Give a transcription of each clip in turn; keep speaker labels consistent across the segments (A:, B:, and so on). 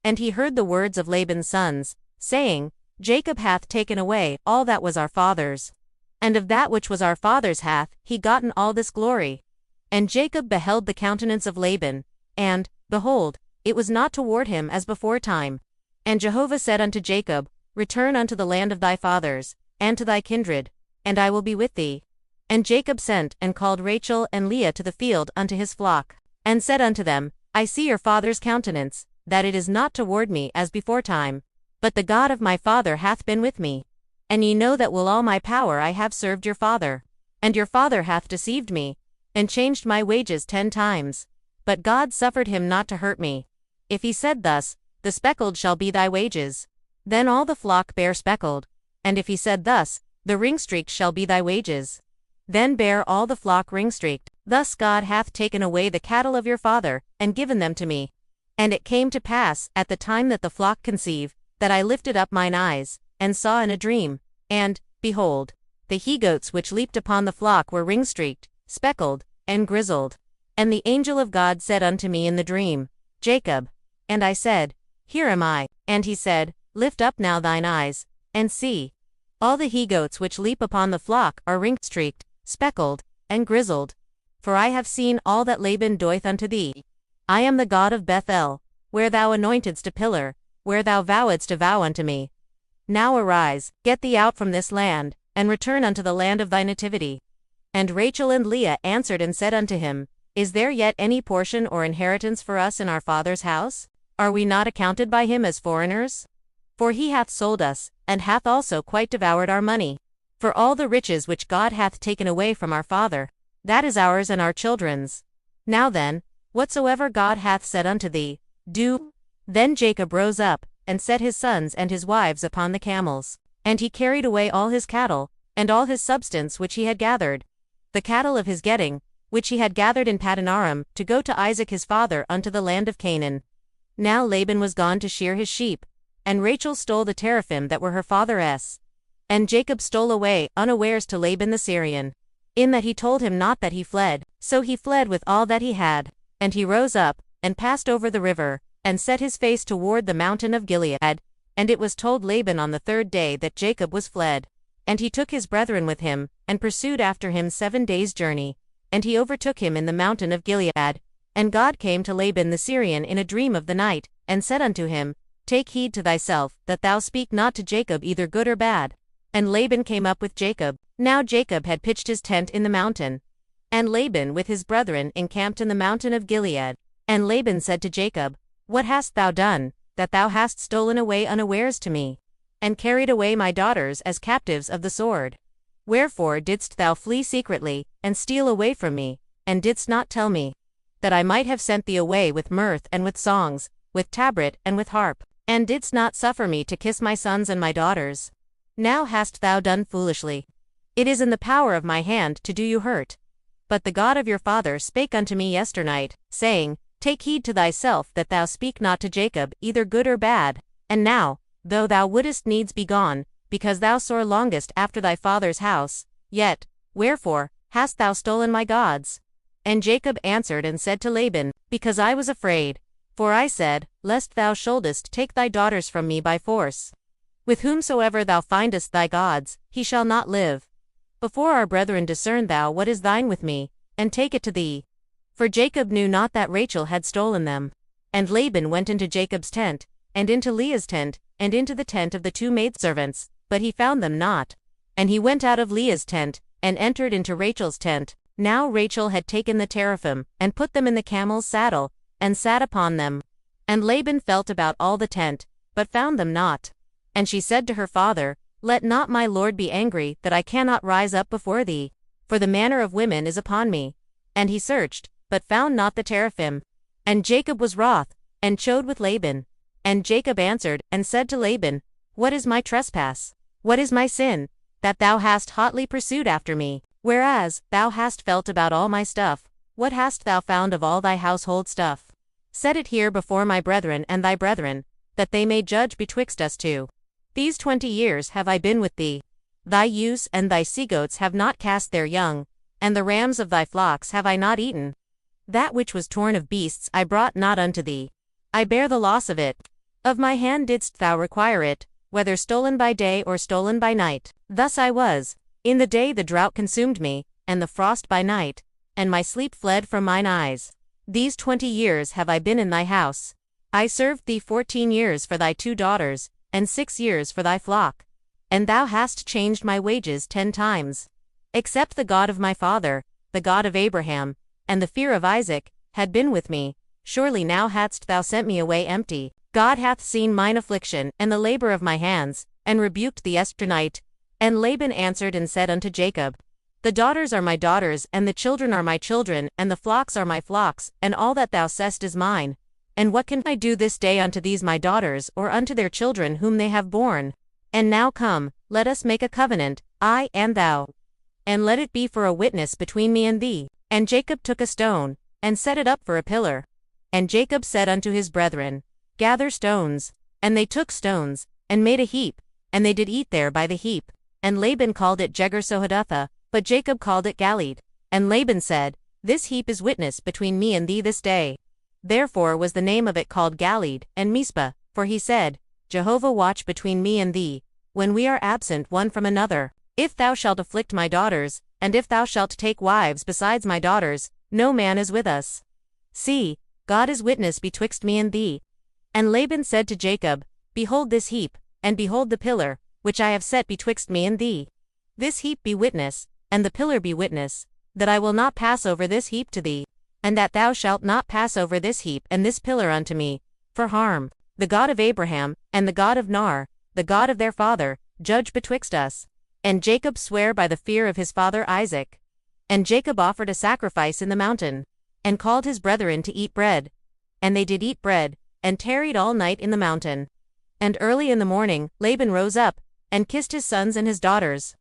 A: And he heard the words of Laban's sons, saying, Jacob hath taken away all that was our father's. And of that which was our father's hath he gotten all this glory. And Jacob beheld the countenance of Laban, and, behold, it was not toward him as beforetime. And Jehovah said unto Jacob, Return unto the land of thy fathers, and to thy kindred, and I will be with thee. And Jacob sent and called Rachel and Leah to the field unto his flock, and said unto them, I see your father's countenance, that it is not toward me as beforetime, but the God of my father hath been with me. And ye know that with all my power I have served your father. And your father hath deceived me, and changed my wages 10 times. But God suffered him not to hurt me. If he said thus, The speckled shall be thy wages, then all the flock bear speckled. And if he said thus, The ringstreaked shall be thy wages, then bear all the flock ringstreaked. Thus God hath taken away the cattle of your father, and given them to me. And it came to pass, at the time that the flock conceived, that I lifted up mine eyes, and saw in a dream, and, behold, the he-goats which leaped upon the flock were ring-streaked, speckled, and grizzled. And the angel of God said unto me in the dream, Jacob. And I said, Here am I. And he said, Lift up now thine eyes, and see. All the he-goats which leap upon the flock are ring-streaked, speckled, and grizzled. For I have seen all that Laban doeth unto thee. I am the God of Bethel, where thou anointedst a pillar, where thou vowedst a vow unto me. Now arise, get thee out from this land, and return unto the land of thy nativity. And Rachel and Leah answered and said unto him, Is there yet any portion or inheritance for us in our father's house? Are we not accounted by him as foreigners? For he hath sold us, and hath also quite devoured our money. For all the riches which God hath taken away from our father, that is ours and our children's. Now then, whatsoever God hath said unto thee, do. Then Jacob rose up, and set his sons and his wives upon the camels. And he carried away all his cattle, and all his substance which he had gathered, the cattle of his getting, which he had gathered in Padanaram, to go to Isaac his father unto the land of Canaan. Now Laban was gone to shear his sheep, and Rachel stole the teraphim that were her father's. And Jacob stole away unawares to Laban the Syrian, in that he told him not that he fled. So he fled with all that he had. And he rose up, and passed over the river, and set his face toward the mountain of Gilead. And it was told Laban on the 3rd day that Jacob was fled. And he took his brethren with him, and pursued after him 7 days' journey. And he overtook him in the mountain of Gilead. And God came to Laban the Syrian in a dream of the night, and said unto him, Take heed to thyself, that thou speak not to Jacob either good or bad. And Laban came up with Jacob. Now Jacob had pitched his tent in the mountain. And Laban with his brethren encamped in the mountain of Gilead. And Laban said to Jacob, What hast thou done, that thou hast stolen away unawares to me, and carried away my daughters as captives of the sword? Wherefore didst thou flee secretly, and steal away from me, and didst not tell me, that I might have sent thee away with mirth and with songs, with tabret and with harp, and didst not suffer me to kiss my sons and my daughters? Now hast thou done foolishly. It is in the power of my hand to do you hurt. But the God of your father spake unto me yesternight, saying, Take heed to thyself that thou speak not to Jacob either good or bad. And now, though thou wouldest needs be gone, because thou sore longest after thy father's house, yet, wherefore, hast thou stolen my gods? And Jacob answered and said to Laban, Because I was afraid. For I said, Lest thou shouldest take thy daughters from me by force. With whomsoever thou findest thy gods, he shall not live. Before our brethren discern thou what is thine with me, and take it to thee. For Jacob knew not that Rachel had stolen them. And Laban went into Jacob's tent, and into Leah's tent, and into the tent of the 2 maidservants, but he found them not. And he went out of Leah's tent, and entered into Rachel's tent. Now Rachel had taken the teraphim, and put them in the camel's saddle, and sat upon them. And Laban felt about all the tent, but found them not. And she said to her father, Let not my lord be angry that I cannot rise up before thee, for the manner of women is upon me. And he searched, but found not the teraphim. And Jacob was wroth, and chode with Laban. And Jacob answered, and said to Laban, What is my trespass? What is my sin, that thou hast hotly pursued after me? Whereas, thou hast felt about all my stuff, what hast thou found of all thy household stuff? Set it here before my brethren and thy brethren, that they may judge betwixt us two. These 20 years have I been with thee. Thy ewes and thy sea-goats have not cast their young, and the rams of thy flocks have I not eaten. That which was torn of beasts I brought not unto thee. I bear the loss of it. Of my hand didst thou require it, whether stolen by day or stolen by night. Thus I was. In the day the drought consumed me, and the frost by night, and my sleep fled from mine eyes. These 20 years have I been in thy house. I served thee 14 years for thy 2 daughters, and 6 years for thy flock. And thou hast changed my wages 10 times. Except the God of my father, the God of Abraham, and the fear of Isaac, had been with me, surely now hadst thou sent me away empty. God hath seen mine affliction and the labor of my hands, and rebuked the Estronite. And Laban answered and said unto Jacob, The daughters are my daughters, and the children are my children, and the flocks are my flocks, and all that thou seest is mine. And what can I do this day unto these my daughters, or unto their children whom they have borne? And now come, let us make a covenant, I and thou. And let it be for a witness between me and thee. And Jacob took a stone, and set it up for a pillar. And Jacob said unto his brethren, Gather stones. And they took stones, and made a heap, and they did eat there by the heap. And Laban called it Jegar-Sohadatha, but Jacob called it Galeed. And Laban said, This heap is witness between me and thee this day. Therefore was the name of it called Galeed, and Mizpah, for he said, Jehovah watch between me and thee, when we are absent one from another. If thou shalt afflict my daughters, and if thou shalt take wives besides my daughters, no man is with us. See, God is witness betwixt me and thee. And Laban said to Jacob, Behold this heap, and behold the pillar, which I have set betwixt me and thee. This heap be witness, and the pillar be witness, that I will not pass over this heap to thee, and that thou shalt not pass over this heap and this pillar unto me, for harm. The God of Abraham, and the God of Nar, the God of their father, judge betwixt us. And Jacob sware by the fear of his father Isaac. And Jacob offered a sacrifice in the mountain, and called his brethren to eat bread. And they did eat bread, and tarried all night in the mountain. And early in the morning Laban rose up, and kissed his sons and his daughters,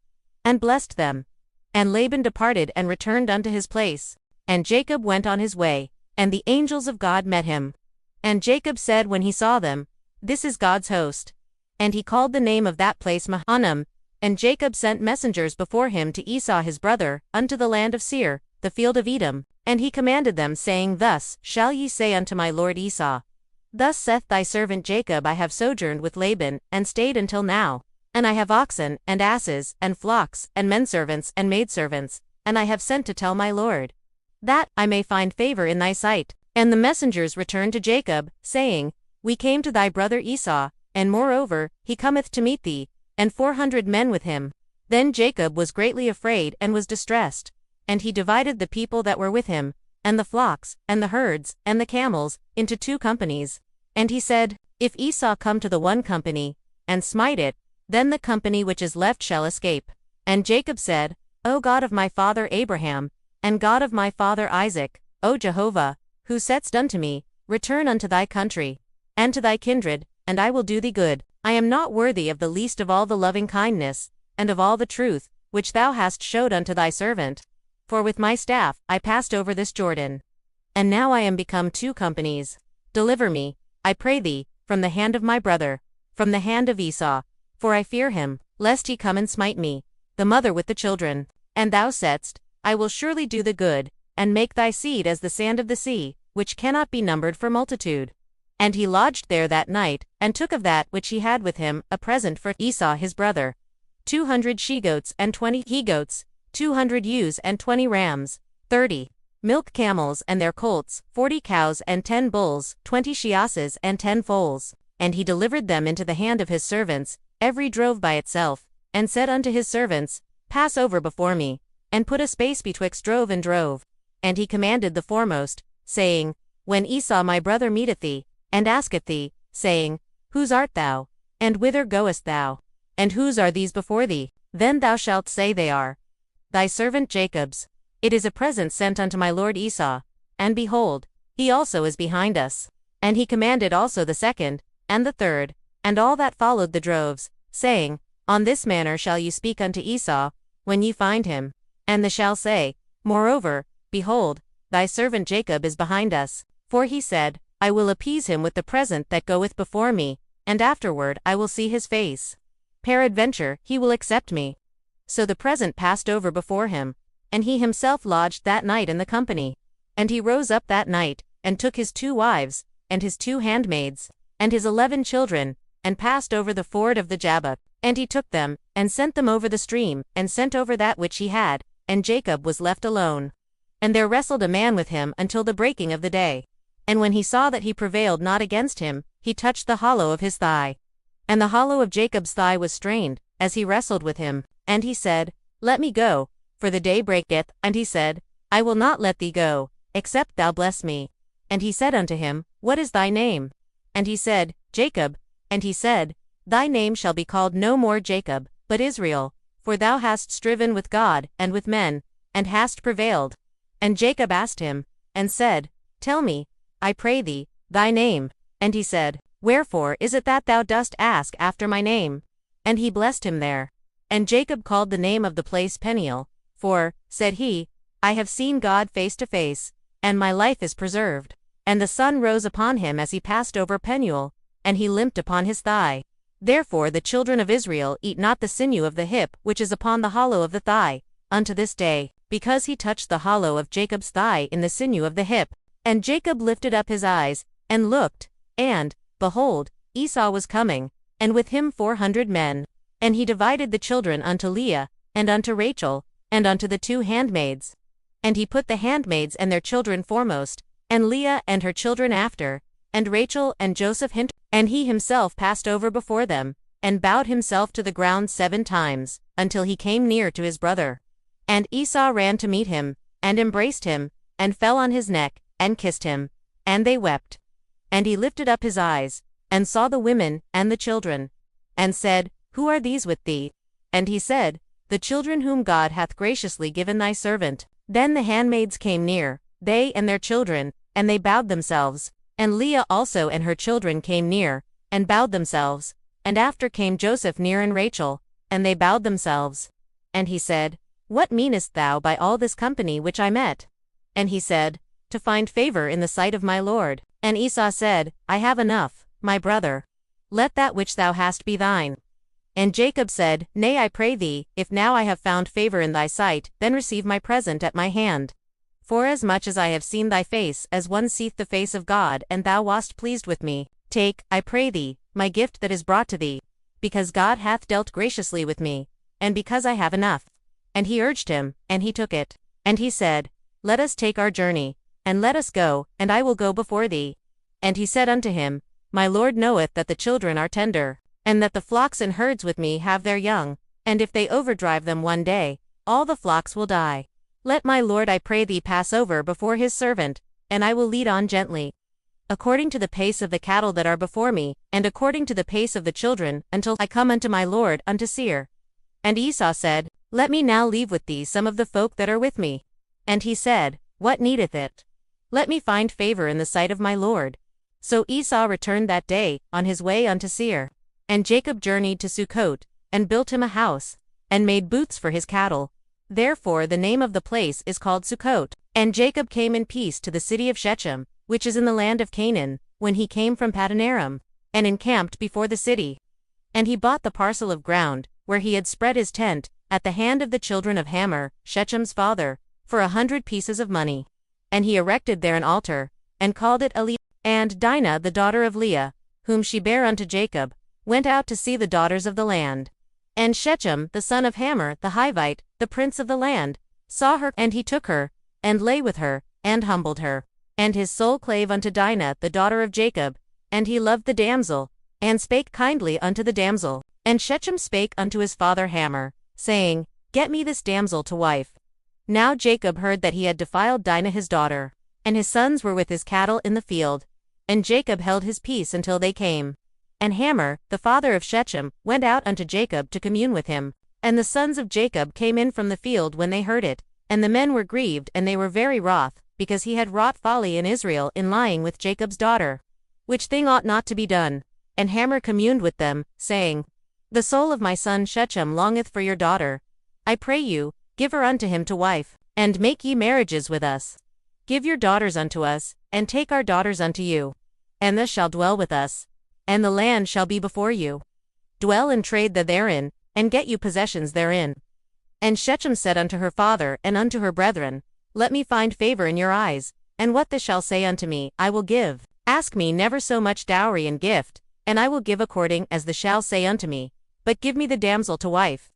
A: and blessed them. And Laban departed and returned unto his place. And Jacob went on his way, and the angels of God met him. And Jacob said when he saw them, This is God's host. And he called the name of that place Mahanaim. And Jacob sent messengers before him to Esau his brother, unto the land of Seir, the field of Edom. And he commanded them, saying, Thus shall ye say unto my lord Esau, Thus saith thy servant Jacob, I have sojourned with Laban, and stayed until now. And I have oxen, and asses, and flocks, and menservants, and maidservants, and I have sent to tell my lord, that I may find favor in thy sight. And the messengers returned to Jacob, saying, We came to thy brother Esau, and moreover, he cometh to meet thee, and 400 men with him. Then Jacob was greatly afraid and was distressed. And he divided the people that were with him, and the flocks, and the herds, and the camels, into 2 companies. And he said, If Esau come to the one company, and smite it, then the company which is left shall escape. And Jacob said, O God of my father Abraham, and God of my father Isaac, O Jehovah, who saidst unto me, Return unto thy country, and to thy kindred, and I will do thee good. I am not worthy of the least of all the loving kindness, and of all the truth, which thou hast showed unto thy servant. For with my staff I passed over this Jordan. And now I am become 2 companies. Deliver me, I pray thee, from the hand of my brother, from the hand of Esau, for I fear him, lest he come and smite me, the mother with the children. And thou saidst, I will surely do the good, and make thy seed as the sand of the sea, which cannot be numbered for multitude. And he lodged there that night, and took of that which he had with him a present for Esau his brother, 200 she-goats and 20 he-goats, 200 ewes and 20 rams, 30 milk camels and their colts, 40 cows and 10 bulls, 20 she-asses and 10 foals. And he delivered them into the hand of his servants, every drove by itself, and said unto his servants, Pass over before me, and put a space betwixt drove and drove. And he commanded the foremost, saying, When Esau my brother meeteth thee, and asketh thee, saying, Whose art thou? And whither goest thou? And whose are these before thee? Then thou shalt say they are thy servant Jacob's. It is a present sent unto my lord Esau, and behold, he also is behind us. And he commanded also the second, and the third, and all that followed the droves, saying, On this manner shall ye speak unto Esau, when ye find him. And they shall say, Moreover, behold, thy servant Jacob is behind us. For he said, I will appease him with the present that goeth before me, and afterward I will see his face. Peradventure he will accept me. So the present passed over before him, and he himself lodged that night in the company. And he rose up that night, and took his 2 wives, and his 2 handmaids, and his 11 children, and passed over the ford of the Jabbok. And he took them, and sent them over the stream, and sent over that which he had, and Jacob was left alone. And there wrestled a man with him until the breaking of the day. And when he saw that he prevailed not against him, he touched the hollow of his thigh. And the hollow of Jacob's thigh was strained, as he wrestled with him. And he said, Let me go, for the day breaketh. And he said, I will not let thee go, except thou bless me. And he said unto him, What is thy name? And he said, Jacob. And he said, Thy name shall be called no more Jacob, but Israel, for thou hast striven with God and with men, and hast prevailed. And Jacob asked him, and said, Tell me, I pray thee, thy name. And he said, Wherefore is it that thou dost ask after my name? And he blessed him there. And Jacob called the name of the place Peniel, for, said he, I have seen God face to face, and my life is preserved. And the sun rose upon him as he passed over Peniel, and he limped upon his thigh. Therefore the children of Israel eat not the sinew of the hip which is upon the hollow of the thigh, unto this day, because he touched the hollow of Jacob's thigh in the sinew of the hip. And Jacob lifted up his eyes, and looked, and, behold, Esau was coming, and with him 400 men. And he divided the children unto Leah, and unto Rachel, and unto the 2 handmaids. And he put the handmaids and their children foremost, and Leah and her children after, and Rachel and Joseph hinter. And he himself passed over before them, and bowed himself to the ground 7 times, until he came near to his brother. And Esau ran to meet him, and embraced him, and fell on his neck, and kissed him. And they wept. And he lifted up his eyes, and saw the women, and the children, and said, Who are these with thee? And he said, The children whom God hath graciously given thy servant. Then the handmaids came near, they and their children, and they bowed themselves. And Leah also and her children came near, and bowed themselves. And after came Joseph near and Rachel, and they bowed themselves. And he said, What meanest thou by all this company which I met? And he said, To find favor in the sight of my lord. And Esau said, I have enough, my brother. Let that which thou hast be thine. And Jacob said, Nay, I pray thee, if now I have found favor in thy sight, then receive my present at my hand. Forasmuch as I have seen thy face as one seeth the face of God, and thou wast pleased with me, take, I pray thee, my gift that is brought to thee, because God hath dealt graciously with me, and because I have enough. And he urged him, and he took it. And he said, Let us take our journey, and let us go, and I will go before thee. And he said unto him, My Lord knoweth that the children are tender, and that the flocks and herds with me have their young, and if they overdrive them one day, all the flocks will die. Let my Lord, I pray thee, pass over before his servant, and I will lead on gently, according to the pace of the cattle that are before me, and according to the pace of the children, until I come unto my Lord unto Seir. And Esau said, Let me now leave with thee some of the folk that are with me. And he said, What needeth it? Let me find favor in the sight of my Lord. So Esau returned that day, on his way unto Seir. And Jacob journeyed to Sukkot, and built him a house, and made booths for his cattle. Therefore the name of the place is called Sukkot. And Jacob came in peace to the city of Shechem, which is in the land of Canaan, when he came from Padanaram, and encamped before the city. And he bought the parcel of ground, where he had spread his tent, at the hand of the children of Hamor, Shechem's father, for 100 pieces of money. And he erected there an altar, and called it Eli. And Dinah the daughter of Leah, whom she bare unto Jacob, went out to see the daughters of the land. And Shechem the son of Hamor the Hivite, the prince of the land, saw her, and he took her, and lay with her, and humbled her. And his soul clave unto Dinah the daughter of Jacob, and he loved the damsel, and spake kindly unto the damsel. And Shechem spake unto his father Hamor, saying, Get me this damsel to wife. Now Jacob heard that he had defiled Dinah his daughter, and his sons were with his cattle in the field. And Jacob held his peace until they came. And Hamor, the father of Shechem, went out unto Jacob to commune with him. And the sons of Jacob came in from the field when they heard it. And the men were grieved, and they were very wroth, because he had wrought folly in Israel in lying with Jacob's daughter, which thing ought not to be done. And Hamor communed with them, saying, The soul of my son Shechem longeth for your daughter. I pray you, give her unto him to wife, and make ye marriages with us. Give your daughters unto us, and take our daughters unto you. And thus shall dwell with us, and the land shall be before you. Dwell and trade therein, and get you possessions therein. And Shechem said unto her father and unto her brethren, Let me find favor in your eyes, and what this shall say unto me, I will give. Ask me never so much dowry and gift, and I will give according as thou shalt say unto me, but give me the damsel to wife.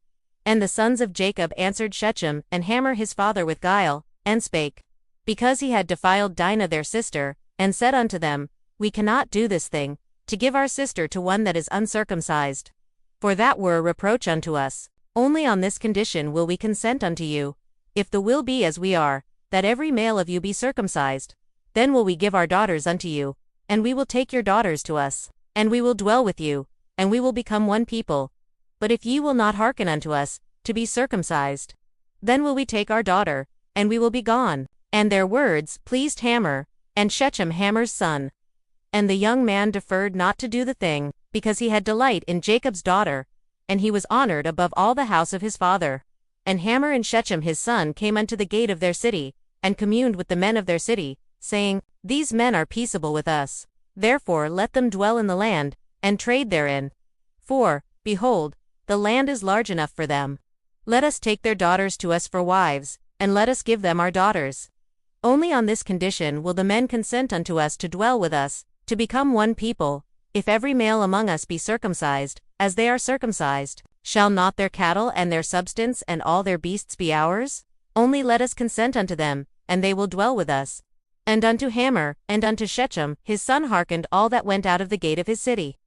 A: And the sons of Jacob answered Shechem and Hamor his father with guile, and spake, because he had defiled Dinah their sister, and said unto them, We cannot do this thing, to give our sister to one that is uncircumcised. For that were a reproach unto us. Only on this condition will we consent unto you, if the will be as we are, that every male of you be circumcised. Then will we give our daughters unto you, and we will take your daughters to us, and we will dwell with you, and we will become one people. But if ye will not hearken unto us, to be circumcised, then will we take our daughter, and we will be gone. And their words pleased Hamor, and Shechem Hamor's son. And the young man deferred not to do the thing, because he had delight in Jacob's daughter, and he was honored above all the house of his father. And Hamor and Shechem his son came unto the gate of their city, and communed with the men of their city, saying, These men are peaceable with us. Therefore let them dwell in the land, and trade therein. For, behold, the land is large enough for them. Let us take their daughters to us for wives, and let us give them our daughters. Only on this condition will the men consent unto us to dwell with us, to become one people, if every male among us be circumcised, as they are circumcised. Shall not their cattle and their substance and all their beasts be ours? Only let us consent unto them, and they will dwell with us. And unto Hamor, and unto Shechem, his son hearkened all that went out of the gate of his city.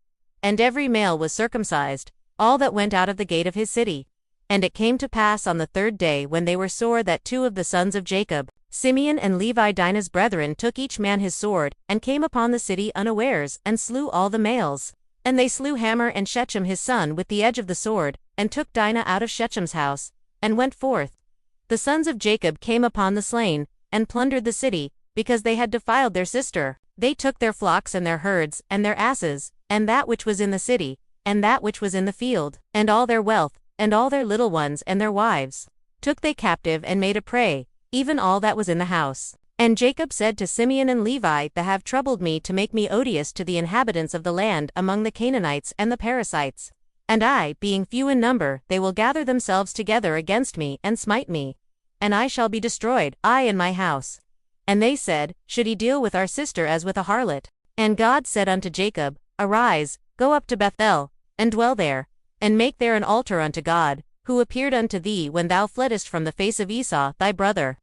A: And every male was circumcised, all that went out of the gate of his city. And it came to pass on the third day when they were sore that two of the sons of Jacob, Simeon and Levi Dinah's brethren, took each man his sword, and came upon the city unawares, and slew all the males. And they slew Hamor and Shechem his son with the edge of the sword, and took Dinah out of Shechem's house, and went forth. The sons of Jacob came upon the slain, and plundered the city, because they had defiled their sister. They took their flocks and their herds, and their asses, and that which was in the city, and that which was in the field, and all their wealth, and all their little ones and their wives, took they captive and made a prey, even all that was in the house. And Jacob said to Simeon and Levi, They have troubled me to make me odious to the inhabitants of the land among the Canaanites and the Perizzites. And I, being few in number, they will gather themselves together against me and smite me. And I shall be destroyed, I and my house. And they said, Should he deal with our sister as with a harlot? And God said unto Jacob, Arise, go up to Bethel, and dwell there, and make there an altar unto God, who appeared unto thee when thou fleddest from the face of Esau thy brother.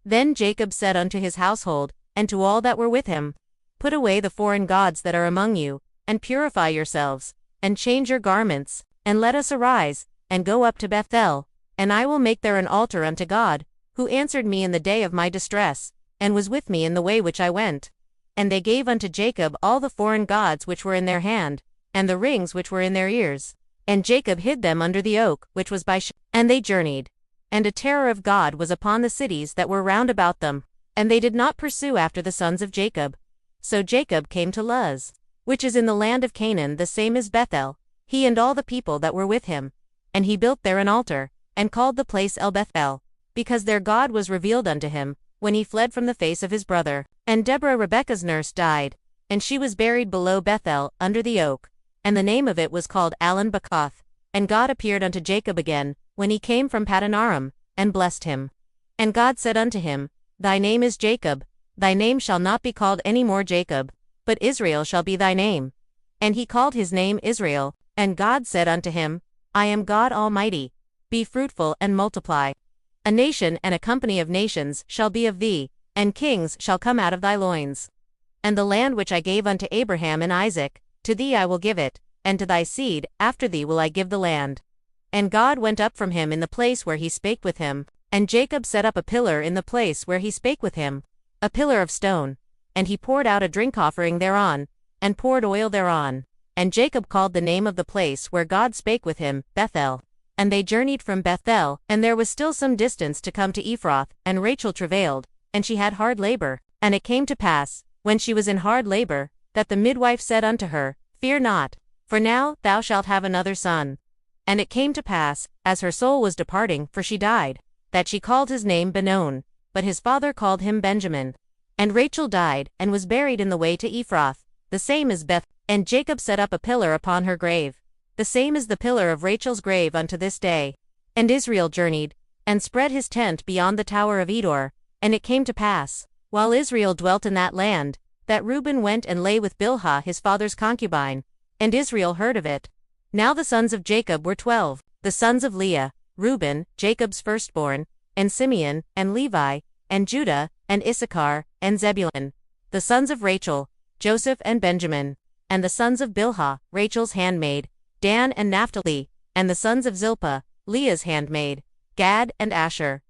A: Then Jacob said unto his household, and to all that were with him, Put away the foreign gods that are among you, and purify yourselves, and change your garments, and let us arise, and go up to Bethel, and I will make there an altar unto God, who answered me in the day of my distress, and was with me in the way which I went. And they gave unto Jacob all the foreign gods which were in their hand, and the rings which were in their ears. And Jacob hid them under the oak which was by and they journeyed. And a terror of God was upon the cities that were round about them, and they did not pursue after the sons of Jacob. So Jacob came to Luz, which is in the land of Canaan, the same as Bethel, he and all the people that were with him. And he built there an altar, and called the place El Bethel, because their God was revealed unto him, when he fled from the face of his brother. And Deborah Rebekah's nurse died, and she was buried below Bethel, under the oak, and the name of it was called Allon Bachoth. And God appeared unto Jacob again, when he came from Paddan Aram, and blessed him. And God said unto him, Thy name is Jacob, thy name shall not be called any more Jacob, but Israel shall be thy name. And he called his name Israel. And God said unto him, I am God Almighty, be fruitful and multiply. A nation and a company of nations shall be of thee, and kings shall come out of thy loins. And the land which I gave unto Abraham and Isaac, to thee I will give it, and to thy seed after thee will I give the land. And God went up from him in the place where he spake with him, and Jacob set up a pillar in the place where he spake with him, a pillar of stone. And he poured out a drink offering thereon, and poured oil thereon. And Jacob called the name of the place where God spake with him, Bethel. And they journeyed from Bethel, and there was still some distance to come to Ephrath, and Rachel travailed, and she had hard labor. And it came to pass, when she was in hard labor, that the midwife said unto her, Fear not, for now thou shalt have another son. And it came to pass, as her soul was departing, for she died, that she called his name Benon, but his father called him Benjamin. And Rachel died, and was buried in the way to Ephrath, the same as Beth. And Jacob set up a pillar upon her grave, the same is the pillar of Rachel's grave unto this day. And Israel journeyed, and spread his tent beyond the tower of Edor. And it came to pass, while Israel dwelt in that land, that Reuben went and lay with Bilhah his father's concubine, and Israel heard of it. Now the sons of Jacob were 12, the sons of Leah, Reuben, Jacob's firstborn, and Simeon, and Levi, and Judah, and Issachar, and Zebulun. The sons of Rachel, Joseph and Benjamin. And the sons of Bilhah, Rachel's handmaid, Dan and Naphtali. And the sons of Zilpah, Leah's handmaid, Gad and Asher.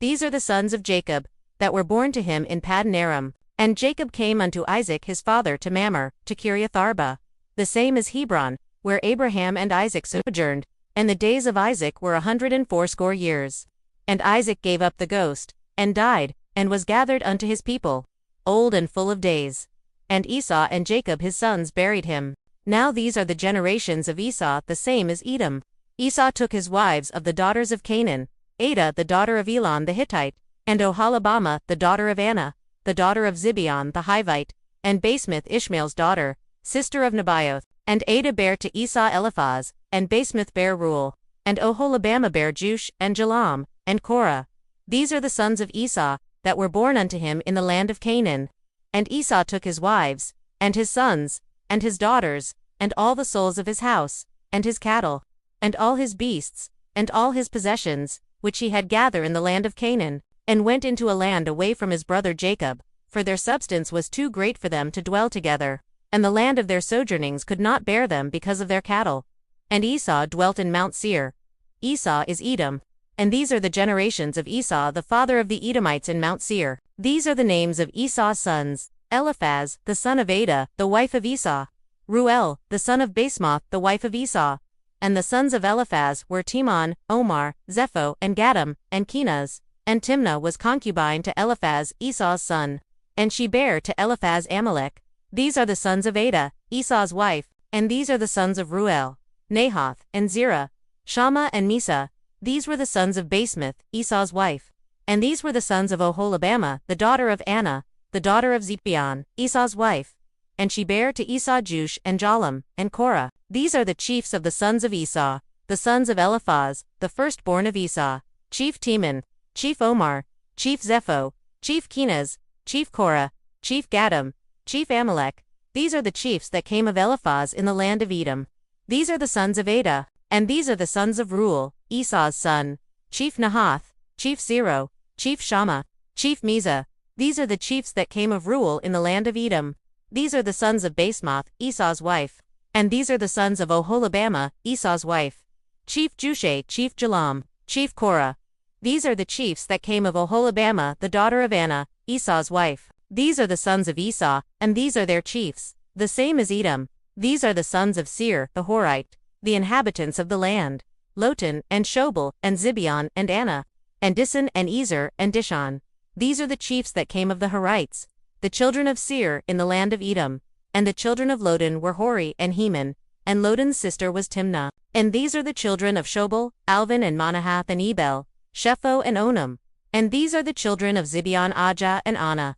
A: These are the sons of Jacob, that were born to him in Paddan Aram. And Jacob came unto Isaac his father to Mamre, to Kiriath-arba. The same is Hebron, where Abraham and Isaac sojourned, and the days of Isaac were 180 years. And Isaac gave up the ghost, and died, and was gathered unto his people, old and full of days. And Esau and Jacob his sons buried him. Now these are the generations of Esau, the same as Edom. Esau took his wives of the daughters of Canaan, Adah the daughter of Elon the Hittite, and Oholibamah the daughter of Anna, the daughter of Zibeon the Hivite, and Basemath Ishmael's daughter, sister of Nebaioth. And Adah bare to Esau Eliphaz, and Basemath bare Reuel, and Oholibamah bare Jush, and Jalam, and Korah. These are the sons of Esau, that were born unto him in the land of Canaan. And Esau took his wives, and his sons, and his daughters, and all the souls of his house, and his cattle, and all his beasts, and all his possessions, which he had gathered in the land of Canaan, and went into a land away from his brother Jacob, for their substance was too great for them to dwell together, and the land of their sojournings could not bear them because of their cattle. And Esau dwelt in Mount Seir. Esau is Edom. And these are the generations of Esau the father of the Edomites in Mount Seir. These are the names of Esau's sons: Eliphaz, the son of Adah, the wife of Esau; Reuel, the son of Basemath, the wife of Esau. And the sons of Eliphaz were Timon, Omar, Zepho, and Gatam, and Kenaz. And Timnah was concubine to Eliphaz, Esau's son. And she bare to Eliphaz Amalek. These are the sons of Adah, Esau's wife. And these are the sons of Reuel, Nahath, and Zerah, Shammah and Misa. These were the sons of Basemath, Esau's wife. And these were the sons of Oholibamah, the daughter of Anna, the daughter of Zibeon, Esau's wife. And she bare to Esau Jush, and Jalam, and Korah. These are the chiefs of the sons of Esau, the sons of Eliphaz, the firstborn of Esau: chief Teman, chief Omar, chief Zepho, chief Kenaz, chief Korah, chief Gatam, chief Amalek. These are the chiefs that came of Eliphaz in the land of Edom. These are the sons of Adah. And these are the sons of Reuel, Esau's son: chief Nahath, chief Zero, chief Shammah, chief Misa. These are the chiefs that came of Reuel in the land of Edom. These are the sons of Basemath, Esau's wife. And these are the sons of Oholibamah, Esau's wife: chief Jushai, chief Jalam, chief Korah. These are the chiefs that came of Oholibamah, the daughter of Anna, Esau's wife. These are the sons of Esau, and these are their chiefs, the same as Edom. These are the sons of Seir, the Horite, the inhabitants of the land: Lotan, and Shobal, and Zibeon, and Anna, and Dissan, and Ezer, and Dishon. These are the chiefs that came of the Horites, the children of Seir in the land of Edom. And the children of Lotan were Hori and Heman, and Lotan's sister was Timnah. And these are the children of Shobal, Alvan, and Manahath, and Ebel, Shepho, and Onam. And these are the children of Zibeon, Ajah, and Anna.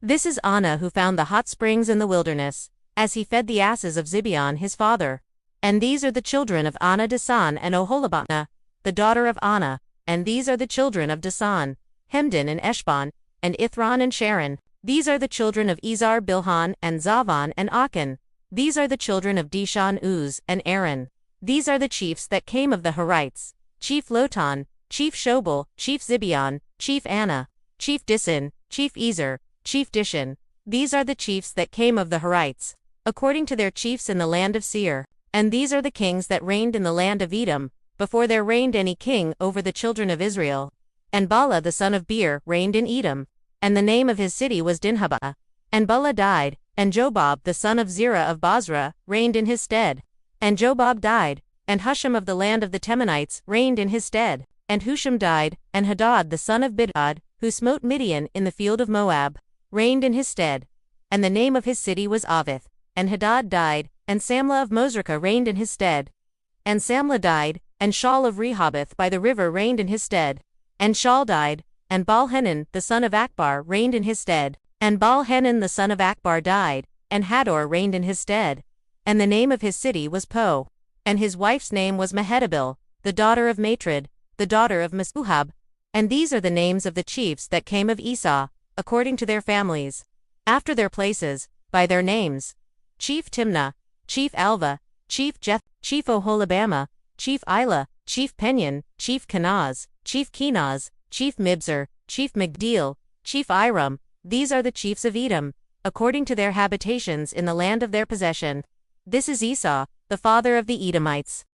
A: This is Anna who found the hot springs in the wilderness, as he fed the asses of Zibeon his father. And these are the children of Anna, Dasan, and Oholibamah, the daughter of Anna. And these are the children of Dasan: Hemdan, and Eshban, and Ithran, and Sharon. These are the children of Ezar, Bilhan, and Zavan, and Achan. These are the children of Dishon, Uz, and Aaron. These are the chiefs that came of the Horites: chief Lotan, chief Shobal, chief Zibeon, chief Anna, chief Dissan, chief Ezer, chief Dishon. These are the chiefs that came of the Horites, according to their chiefs in the land of Seir. And these are the kings that reigned in the land of Edom, before there reigned any king over the children of Israel. And Bala the son of Beer reigned in Edom, and the name of his city was Dinhabah. And Bala died, and Jobab the son of Zerah of Basra reigned in his stead. And Jobab died, and Husham of the land of the Temanites reigned in his stead. And Husham died, and Hadad the son of Bidad, who smote Midian in the field of Moab, reigned in his stead. And the name of his city was Avith. And Hadad died, and Samlah of Mosrekah reigned in his stead. And Samlah died, and Shaul of Rehoboth by the river reigned in his stead. And Shaul died, and Baal-Hanan the son of Akbar reigned in his stead. And Baal-Hanan the son of Akbar died, and Hador reigned in his stead. And the name of his city was Po. And his wife's name was Mehetabel, the daughter of Matred, the daughter of Meshahab. And these are the names of the chiefs that came of Esau, according to their families, after their places, by their names: Chief Timnah, Chief Alva, Chief Jeth, Chief Oholibamah, Chief Ilah, Chief Peniel, Chief Kenaz, Chief Kenaz, Chief Mibzar, Chief Magdiel, Chief Iram. These are the chiefs of Edom, according to their habitations in the land of their possession. This is Esau, the father of the Edomites.